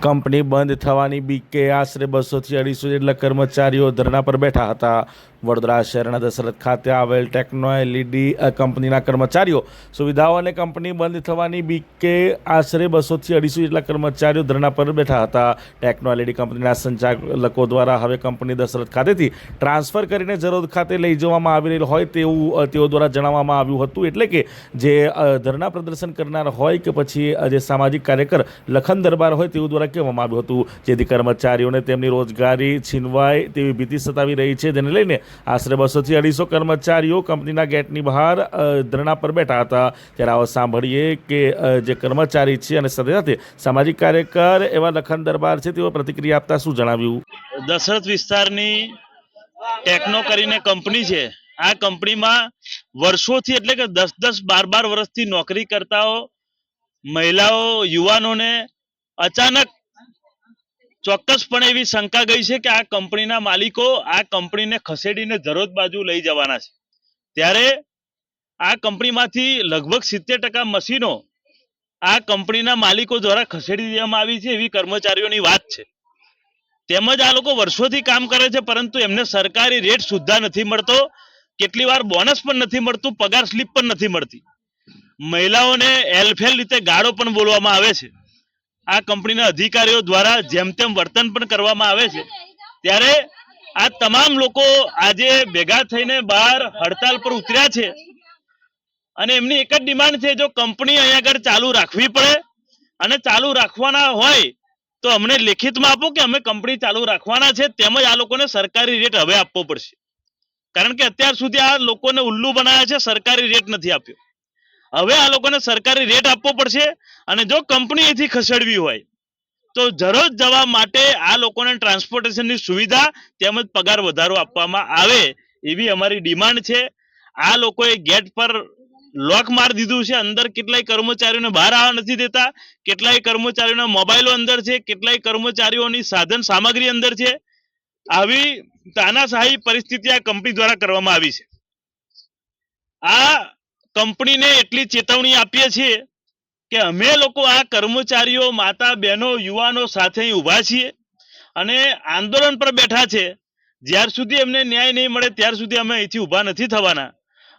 Company બંધ થવાની બીકે આશરે 200 થી 250 જેટલા કર્મચારીઓ ધરણા પર બેઠા હતા. વડોદરા શહેરના દશરથ ખાતે આવેલ ટેકનો એલઈડી કંપનીના કર્મચારીઓ સુવિધાઓ અને કંપની બંધ થવાની બીકે આશરે 200 થી 250 જેટલા કર્મચારીઓ ધરણા પર બેઠા હતા. ટેકનો એલઈડી કંપનીના સંચાલકો દ્વારા હવે કંપની દશરથ ખાતેથી ટ્રાન્સફર કરીને જરોદ ખાતે લઈ જવામાં આવી રહેલ હોય તેવું તેઓ દ્વારા જણાવવામાં આવ્યું હતું. એટલે કે જે ધરણા પ્રદર્શન કરનાર હોય કે પછી જે સામાજિક કાર્યકર લખન દરબાર હોય તેવું દ્વારા કહેવામાં આવ્યું હતું, જેથી કર્મચારીઓને તેમની રોજગારી છીનવાય તેવી ભીતિ સતાવી રહી છે. જેને લઈને આશરે 200 થી 250 કર્મચારીઓ કંપનીના ગેટની બહાર ધરણા પર બેઠા હતા. ત્યારે આવો સાંભળીએ કે જે કર્મચારી છે અને સાથે સાથે સામાજિક કાર્યકર એવા લખન દરબાર છે તેઓ પ્રતિક્રિયા આપતા શું જણાવ્યું. દશરથ વિસ્તારની ટેકનો કરીને કંપની છે. આ કંપનીમાં વર્ષોથી એટલે કે 10-12 વર્ષથી નોકરી કરતાઓ મહિલાઓ યુવાનોને અચાનક ચોક્કસપણે એવી શંકા ગઈ છે કે આ કંપનીના માલિકો આ કંપનીને ખસેડીને જરોદ બાજુ લઈ જવાના છે. ત્યારે આ કંપનીમાંથી લગભગ 70% મશીનો આ કંપનીના માલિકો દ્વારા ખસેડી દેવામાં આવી છે એવી કર્મચારીઓની વાત છે. તેમજ આ લોકો વર્ષોથી કામ કરે છે, પરંતુ એમને સરકારી રેટ સુદ્ધા નથી મળતો. કેટલી વાર બોનસ પણ નથી મળતું, પગાર સ્લીપ પણ નથી મળતી. મહિલાઓને હેલફેલ રીતે ગાળો પણ બોલવામાં આવે છે. આ કંપનીના અધિકારીઓ દ્વારા જેમ તેમ વર્તન પણ કરવામાં આવે છે. ત્યારે આ તમામ લોકો આજે ભેગા થઈને બહાર હડતાલ પર ઉતર્યા છે અને એમની એક જ ડિમાન્ડ છે, જો કંપની અહીંયા આગળ ચાલુ રાખવી પડે અને ચાલુ રાખવાના હોય તો અમને લેખિતમાં આપો કે અમે કંપની ચાલુ રાખવાના છે. તેમજ આ લોકોને સરકારી રેટ હવે આપવો પડશે, કારણ કે અત્યાર સુધી આ લોકોને ઉલ્લુ બનાવ્યા છે, સરકારી રેટ નથી આપ્યો. હવે આ લોકોને સરકારી રેટ આપવો પડશે અને જો કંપની અહીંથી ખસેડવી હોય તો જરોદ જવા માટે આ લોકોને ટ્રાન્સપોર્ટેશનની સુવિધા તેમજ પગાર વધારો આપવામાં આવે એવી અમારી ડિમાન્ડ છે. આ લોકોએ ગેટ પર લોક મારી દીધું છે. અંદર કેટલાય કર્મચારીઓને બહાર આવવા નથી દેતા, કેટલાય કર્મચારીઓના મોબાઈલો અંદર છે, કેટલાય કર્મચારીઓની સાધન સામગ્રી અંદર છે. આવી તાનાશાહી પરિસ્થિતિ આ કંપની દ્વારા કરવામાં આવી છે. આ કંપનીને એટલી ચેતવણી આપીએ છીએ કે અમે લોકો આ કર્મચારીઓ માતા બહેનો યુવાનો સાથે અહીં ઊભા છીએ અને આંદોલન પર બેઠા છે. જ્યાર સુધી અમને ન્યાય નહીં મળે ત્યાર સુધી અમે અહીંથી ઊભા નથી થવાના.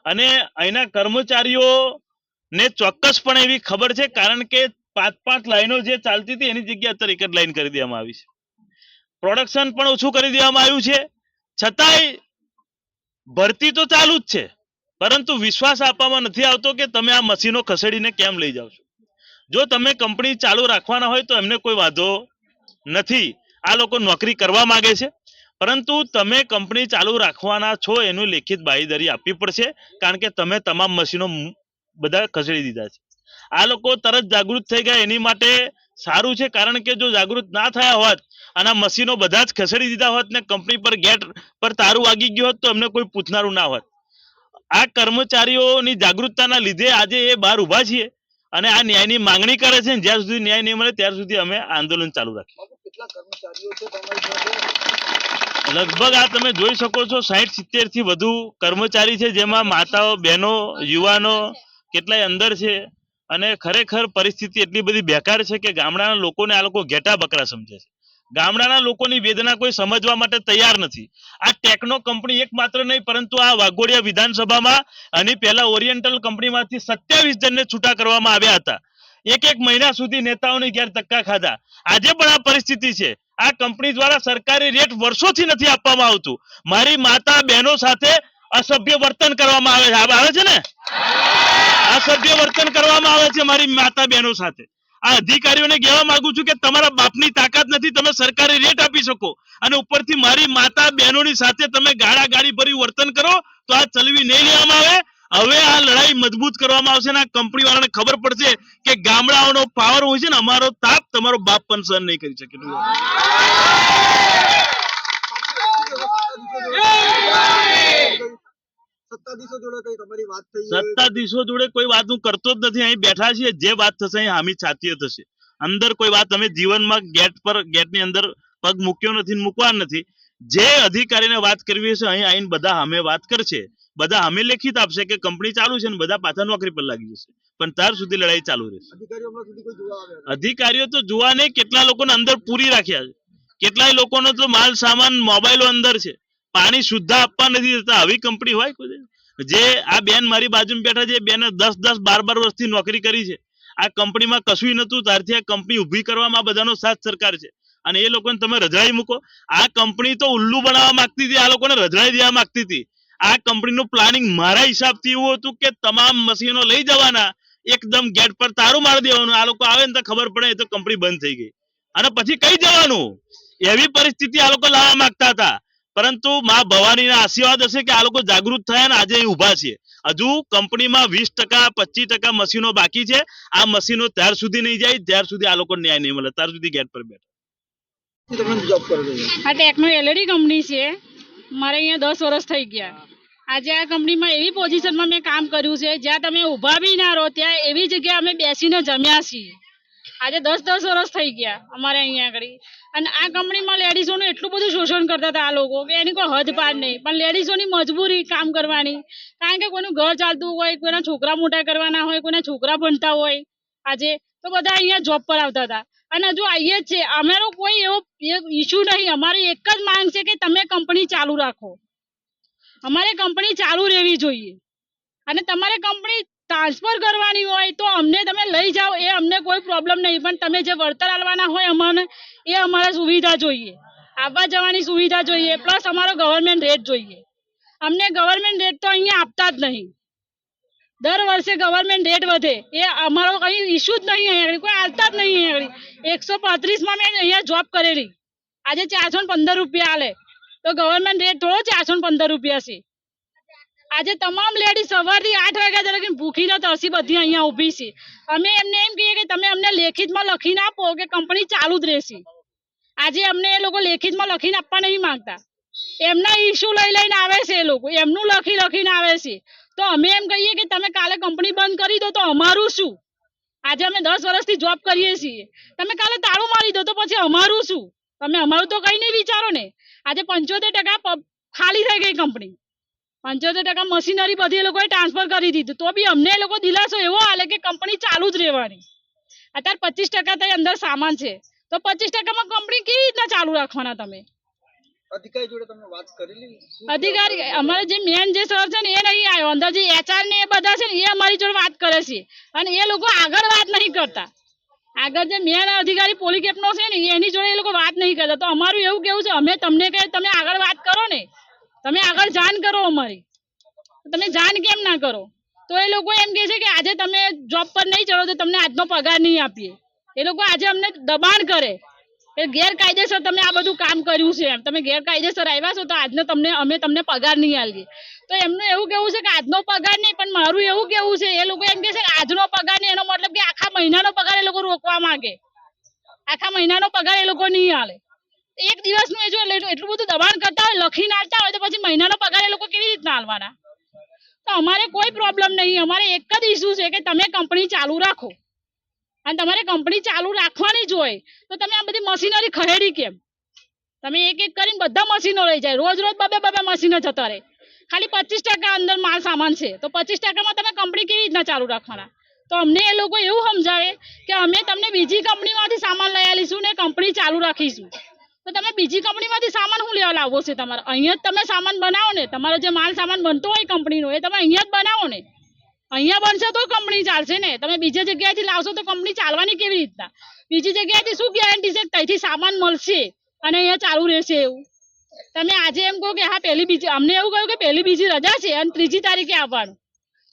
અને અહીંના કર્મચારીઓને ચોક્કસપણે એવી ખબર છે, કારણ કે 5-5 લાઈનો જે ચાલતી હતી એની જગ્યાએ અત્યારે એક જ લાઈન કરી દેવામાં આવી છે. પ્રોડક્શન પણ ઓછું કરી દેવામાં આવ્યું છે. છતાંય ભરતી તો ચાલુ જ છે, પરંતુ વિશ્વાસ આપવામાં નથી આવતો કે તમે આ મશીનો ખસેડીને કેમ લઈ જાવ છો. જો તમે કંપની ચાલુ રાખવાના હોય તો એમને કોઈ વાંધો નથી. આ લોકો નોકરી કરવા માંગે છે, પરંતુ તમે કંપની ચાલુ રાખવાના છો એનું લેખિત બાંયધરી આપવી પડશે, કારણ કે તમે તમામ મશીનો બધા ખસેડી દીધા છે. આ લોકો તરત જાગૃત થઈ ગયા એની માટે સારું છે, કારણ કે જો જાગૃત ના થયા હોત અને આ મશીનો બધા જ ખસેડી દીધા હોત ને કંપની પર ગેટ પર તારું વાગી ગયું હોત તો એમને કોઈ પૂછનારું ના હોત. આ કર્મચારીઓની જાગૃતતાના લીધે આજે એ બહાર ઊભા છીએ અને આ ન્યાયની માંગણી કરે છે. જ્યાં સુધી ન્યાય નહીં મળે ત્યાર સુધી અમે આંદોલન ચાલુ રાખીએ. લગભગ આ તમે જોઈ શકો છો 60-70 થી વધુ કર્મચારી છે, જેમાં માતાઓ બહેનો યુવાનો કેટલાય અંદર છે. અને ખરેખર પરિસ્થિતિ એટલી બધી બેકાર છે કે ગામડાના લોકોને આ લોકો ઘેટા બકરા સમજે છે. ગામડાના લોકોની વેદના કોઈ સમજવા માટે તૈયાર નથી. આ ટેકનો કંપની એકમાત્ર નહીં, પરંતુ આ વાઘોડિયા વિધાનસભામાં આની પહેલા ઓરિએન્ટલ કંપનીમાંથી 27 જણને છૂટા કરવામાં આવ્યા હતા. એક મહિના સુધી નેતાઓની ઘેર ધક્કા ખાધા. આજે પણ આ પરિસ્થિતિ છે. આ કંપની દ્વારા સરકારી રેટ વર્ષોથી નથી આપવામાં આવતું. મારી માતા બહેનો સાથે અસભ્ય વર્તન કરવામાં આવે છે ને, અસભ્ય વર્તન કરવામાં આવે છે મારી માતા બહેનો સાથે. આ અધિકારીઓને કહેવા માંગુ છું કે તમારા બાપની તાકાત નથી, તમે સરકારી રેટ આપી શકો અને ઉપરથી મારી માતા બહેનોની સાથે તમે ગાળાગાળી ભરી વર્તન કરો તો આ ચલવી નહીં લેવામાં આવે. હવે આ લડાઈ મજબૂત કરવામાં આવશે અને આ કંપની વાળાને ખબર પડશે કે ગામડાઓનો પાવર હોય છે ને, અમારો તાપ તમારો બાપ પણ સહન નહીં કરી શકે. સત્તાધીશો જોડે કોઈ વાત હું કરતો જ નથી. અહીં બેઠા છીએ, જે વાત થશે અહીં હામી છાતીએ થશે. અંદર કોઈ વાત અમે જીવનમાં ગેટની અંદર પગ મૂક્યો નથી, મૂકવા નથી. જે અધિકારીને વાત કરવી છે અહીં આવીને બધા અમે વાત કરશે, બધા અમે લેખિત આપશે કે કંપની ચાલુ છે ને બધા પાછા નોકરી પર લાગી જશે. પણ ત્યાર સુધી લડાઈ ચાલુ રહેશે. અધિકારીઓ તો જોવા નહીં, કેટલા લોકોને અંદર પૂરી રાખ્યા છે, કેટલાય લોકોનો તો માલ સામાન મોબાઈલો અંદર છે, પાણી શુદ્ધ આપવા નથી દેતા. આવી કંપની હોય કોઈ? જે આ બેન મારી બાજુમાં બેઠા છે, બેને 10-10 12 વર્ષથી નોકરી કરી છે, આ કંપનીમાં કશું નતું, ત્યારથી આ કંપની ઊભી કરવામાં બધાનો સાથ સરકાર છે, અને એ લોકોને તમે રજડાઈ મૂકો. આ કંપની તો ઉલ્લુ બનાવવા માંગતી હતી, આ લોકોને રજડાઈ દેવા માંગતી હતી. આ કંપનીનું પ્લાનિંગ મારા હિસાબથી એવું હતું કે તમામ મશીનો લઈ જવાના, એકદમ ગેટ પર તારું મારી દેવાનું, આ લોકો આવે ને તો ખબર પડે તો કંપની બંધ થઈ ગઈ, અને પછી કઈ જવાનું, એવી પરિસ્થિતિ આ લોકો લાવવા માંગતા હતા. પરંતુ મા ભવાનીના આશીર્વાદ હશે કે આ લોકો જાગૃત થયા ને આજે અહીં ઉભા છે. હજુ કંપનીમાં 20% 25% મશીનો બાકી છે. આ મશીનો ત્યાર સુધી નહીં જાય જ્યાર સુધી આ લોકો ન્યાય નહીં મળે, ત્યાર સુધી ગેટ પર બેઠા. આ ટેકનો એલઈડી કંપની છે, મારે અહીંયા 10 વર્ષ થઈ ગયા. આજે આ કંપનીમાં એવી પોઝિશનમાં મેં કામ કર્યું છે જ્યાં તમે ઊભા બી ના રહો, ત્યાં એવી જગ્યાએ અમે બેસીને જમ્યા છીએ. આજે 10-10 વર્ષ થઈ ગયા અમારે અહીંયા આગળ. અને આ કંપનીમાં લેડીઝોનું એટલું બધું શોષણ કરતા હતા આ લોકો કે એની કોઈ હદ પાર નહીં. પણ લેડીઝોની મજબૂરી કામ કરવાની, કારણ કે કોઈનું ઘર ચાલતું હોય, કોઈના છોકરા મોટા કરવાના હોય, કોઈના છોકરા ભણતા હોય, આજે તો બધા અહીંયા જોબ પર આવતા હતા. અને હજુ આવીએ જ છે. અમારો કોઈ એવો ઇસ્યુ નહીં, અમારી એક જ માંગ છે કે તમે કંપની ચાલુ રાખો. અમારે કંપની ચાલુ રહેવી જોઈએ, અને તમારે કંપની ટ્રાન્સફર કરવાની હોય તો અમને તમે લઈ જાઓ, એ અમને કોઈ પ્રોબ્લેમ નહીં. પણ તમે જે વળતર આલવાના હોય અમને, એ અમારે સુવિધા જોઈએ, આવવા જવાની સુવિધા જોઈએ, પ્લસ અમારો ગવર્મેન્ટ રેટ જોઈએ. અમને ગવર્મેન્ટ રેટ તો અહીંયા આપતા જ નહીં. દર વર્ષે ગવર્મેન્ટ રેટ વધે, એ અમારો કઈ ઇસ્યુ જ નહીં. અહીંયા કોઈ આવતા જ નહીં. અહીંયા 135માં મેં અહીંયા જોબ કરેલી, આજે 415 રૂપિયા આલે તો ગવર્મેન્ટ રેટ થોડો 415 રૂપિયા છે. આજે તમામ લેડી સવારથી 8 વાગ્યા લગી ભૂખીને તરસી બધી અહીંયા ઊભી છે. અમે એમને એમ કહીએ કે તમે અમને લેખિતમાં લખીને આપો કે કંપની ચાલુ જ રહેશે. આજે અમને એ લોકો લેખિતમાં લખીને આપવા નહીં માંગતા, એમના ઇસ્યુ લઈને આવે છે, એ લોકો એમનું લખીને આવે છે. તો અમે એમ કહીએ કે તમે કાલે કંપની બંધ કરી દો તો અમારું શું? આજે અમે 10 વર્ષથી જોબ કરીએ છીએ, તમે કાલે તાળું મારી દો તો પછી અમારું શું? તમે અમારું તો કઈ નહીં વિચારો ને. આજે 75% ખાલી થઈ ગઈ કંપની, 75% મશીનરી બધી એ લોકોએ ટ્રાન્સફર કરી દીધું, તો બી અમને એ લોકો દિલાસો એવો આલે કે કંપની ચાલુ જ રહેવાની. અત્યારે 25% તઈ અંદર સામાન છે, તો 25%માં કંપની કેવી રીતના ચાલુ રાખવાના તમે? અધિકારી જોડે તમે વાત કરેલી? અધિકારી અમારે જે મેન જે સર છે ને એ નહીં આવ્યો, અંદર જે એચઆર ને એ બધા છે ને એ અમારી જોડે વાત કરે છે, અને એ લોકો આગળ વાત નહીં કરતા. આગળ જે મેન અધિકારી પોલીકેપનો છે ને એની જોડે એ લોકો વાત નહીં કરતા. તો અમારું એવું કેવું છે, અમે તમને કહે તમે આગળ વાત કરો ને, તમે આગળ જાણ કરો અમારી, તમે જાણ કેમ ના કરો? તો એ લોકો એમ કહે છે કે આજે તમે જોબ પર નહીં ચડો તો તમને આજનો પગાર નહીં આપીએ. એ લોકો આજે અમને દબાણ કરે કે ગેરકાયદેસર તમે આ બધું કામ કર્યું છે, એમ તમે ગેરકાયદેસર આવ્યા છો તો આજનો અમે તમને પગાર નહીં આપીએ. તો એમનું એવું કેવું છે કે આજનો પગાર નહીં, પણ મારું એવું કેવું છે એ લોકો એમ કહે છે કે આજનો પગાર નહીં, એનો મતલબ કે આખા મહિનાનો પગાર એ લોકો રોકવા માંગે. આખા મહિનાનો પગાર એ લોકો નહીં આલે. એક દિવસનું એ જો એટલું બધું દબાણ કરતા હોય, લખીને આવતા હોય, તો પછી મહિનાનો પગાર એ લોકો કેવી રીતના આલવાના? તો અમારે કોઈ પ્રોબ્લેમ નહીં, અમારે એક જ ઇસ્યુ છે કે તમે કંપની ચાલુ રાખો, અને તમારે કંપની ચાલુ રાખવાની જ હોય તો તમે આ બધી મશીનરી ખરીદી કેમ? તમે એક એક કરીને બધા મશીનો લઈ જાય, રોજ બે મશીનો જતા રહે. ખાલી 25% અંદર માલ સામાન છે, તો 25%માં તમે કંપની કેવી રીતના ચાલુ રાખવાના? તો અમને એ લોકો એવું સમજાવે કે અમે તમને બીજી કંપનીમાંથી સામાન લઈ આવીશું ને કંપની ચાલુ રાખીશું. તો તમે બીજી કંપનીમાંથી સામાન શું લેવા લાવવો છે તમારે? અહીંયા જ તમે સામાન બનાવો ને, તમારો જે માલ સામાન બનતો હોય કંપનીનો એ તમે અહીંયા જ બનાવો ને. અહીંયા બનશે તો કંપની ચાલશે ને. તમે બીજી જગ્યાએથી લાવશો તો કંપની ચાલવાની કેવી રીતના? બીજી જગ્યાએથી શું ગેરંટી છે ત્યાંથી સામાન મળશે અને અહીંયા ચાલુ રહેશે એવું? તમે આજે એમ કહો કે હા બીજી, અમને એવું કહ્યું કે બીજી રજા છે અને 3જી તારીખે આવવાનું.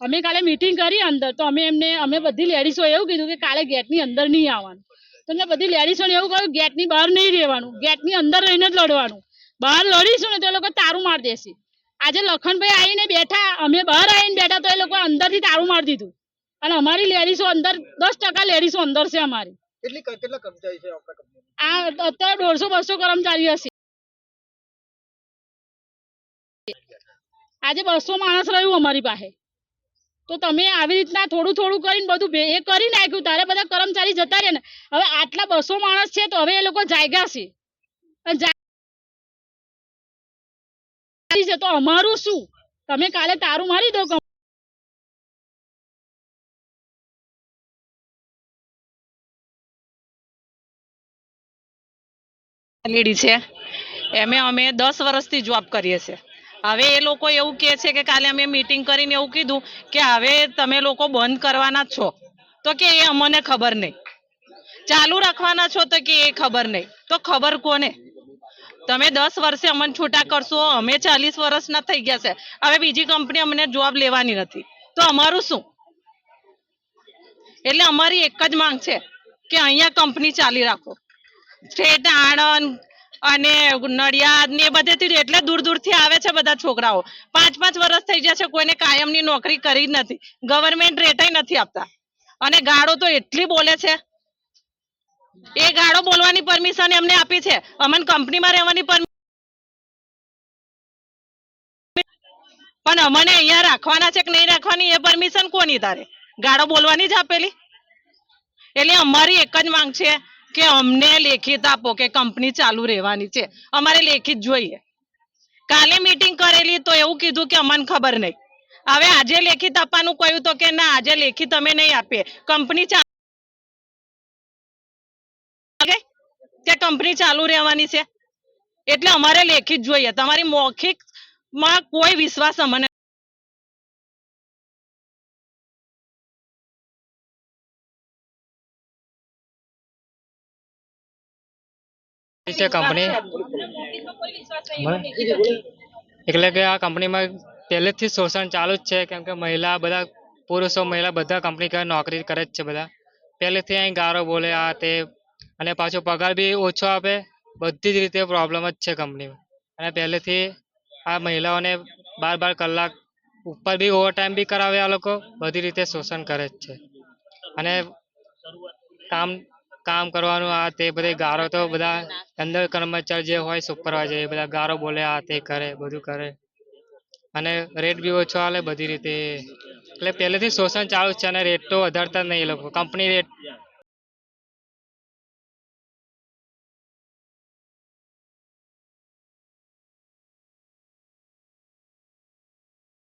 અમે કાલે મીટિંગ કરી અંદર, તો અમે બધી લેડીઝો એવું કીધું કે કાલે ગેટની અંદર નહીં આવવાનું. તો મેં બધી લેડીઝોને એવું કહ્યું ગેટની બહાર નહીં રહેવાનું, ગેટની અંદર રહીને જ લડવાનું. બહાર લડીશું ને તો એ લોકો તારું મારી દેશે. આજે લખનભાઈ આવીને બેઠા, અમે બહાર આવીને બેઠા તો એ લોકો અંદરથી તારું મારી દીધું. અને અમારી લેડીઝો અંદર 10% લેડીઝો અંદર છે અમારી. કેટલા કર્મચારી છે આપણા કંપનીમાં? આ અત્યારે 150-200 કર્મચારી હશે. આજે 200 માણસ રહ્યું અમારી પાસે. તો તમે આવી રીતના થોડું થોડું કરીને બધું એ કરી નાખ્યું, તારે બધા કર્મચારી જતા રહે ને. હવે આટલા 200 માણસ છે તો હવે એ લોકો જાગ્યા છે, તો અમારું શું? તમે કાલે તારું મારી દો. લેડી છે એમે અમે 10 વર્ષથી જોબ કરીએ છીએ. હવે એ લોકો એવું કહે છે કે કાલે અમે મીટિંગ કરીને એવું કીધું કે હવે તમે લોકો બંધ કરવાના જ છો, તો કે એ અમને ખબર નહીં. ચાલુ રાખવાના છો તો કે એ ખબર નહીં. તો ખબર કોને? તમે 10 વર્ષે અમને છૂટા કરશો, અમે 40 વર્ષના થઈ ગયા છે. હવે બીજી કંપની અમને જોબ લેવાની નથી, તો અમારું શું? એટલે અમારી એક જ માંગ છે કે અહીંયા કંપની ચાલી રાખો. સ્ટેટ આણંદ અને નડિયાદ ને એ બધેથી એટલે દૂર દૂરથી આવે છે બધા છોકરાઓ. 5-5 વર્ષ થઈ ગયા છે, કોઈને કાયમની નોકરી કરી જ નથી. ગવર્મેન્ટ રેટય નથી આપતા અને ગાળો તો એટલી બોલે છે. એ ગાળો બોલવાની પરમિશન એમને આપી છે, અમને કંપનીમાં રહેવાની પણ અમને અહીંયા રાખવાના છે કે નહીં રાખવાની એ પરમિશન કોની? તારે ગાળો બોલવાની જ આપેલી. એટલે અમારી એક જ માંગ છે કે અમને લેખિત આપો કે કંપની ચાલુ રહેવાની છે. અમારે લેખિત જોઈએ. કાલે મીટિંગ કરેલી તો એવું કીધું કે અમને ખબર નહીં. હવે આજે લેખિત આપવાનું કહ્યું તો કે ના, આજે લેખિત અમે નહીં આપીએ. કંપની કે કંપની ચાલુ રહેવાની છે, એટલે અમારે લેખિત જોઈએ. તમારી મૌખિક માં કોઈ વિશ્વાસ અમને છે કંપની એટલે કે આ કંપનીમાં પહેલેથી જ શોષણ ચાલુ જ છે. કેમ કે મહિલા બધા પુરુષો મહિલા બધા કંપની નોકરી કરે જ છે. બધા પહેલેથી અહીં ગારો બોલે આ તે, અને પાછો પગાર બી ઓછો આપે. બધી જ રીતે પ્રોબ્લેમ જ છે કંપનીમાં. અને પહેલેથી આ મહિલાઓને 12 કલાક ઉપર બી ઓવર ટાઈમ બી કરાવે. આ લોકો બધી રીતે શોષણ કરે જ છે. અને કામ કરવાનું આ તે બધી ગારો તો બધા અંદર કર્મચારી જે હોય સુપરવાઇઝર એ બધા ગારો બોલે આ તે કરે બધું કરે. અને રેટ બી ઓછો આલે બધી રીતે. એટલે પહેલેથી શોષણ ચાલુ જ છે અને રેટ તો વધારતા જ નહીં. એ લોકો કંપની રેટ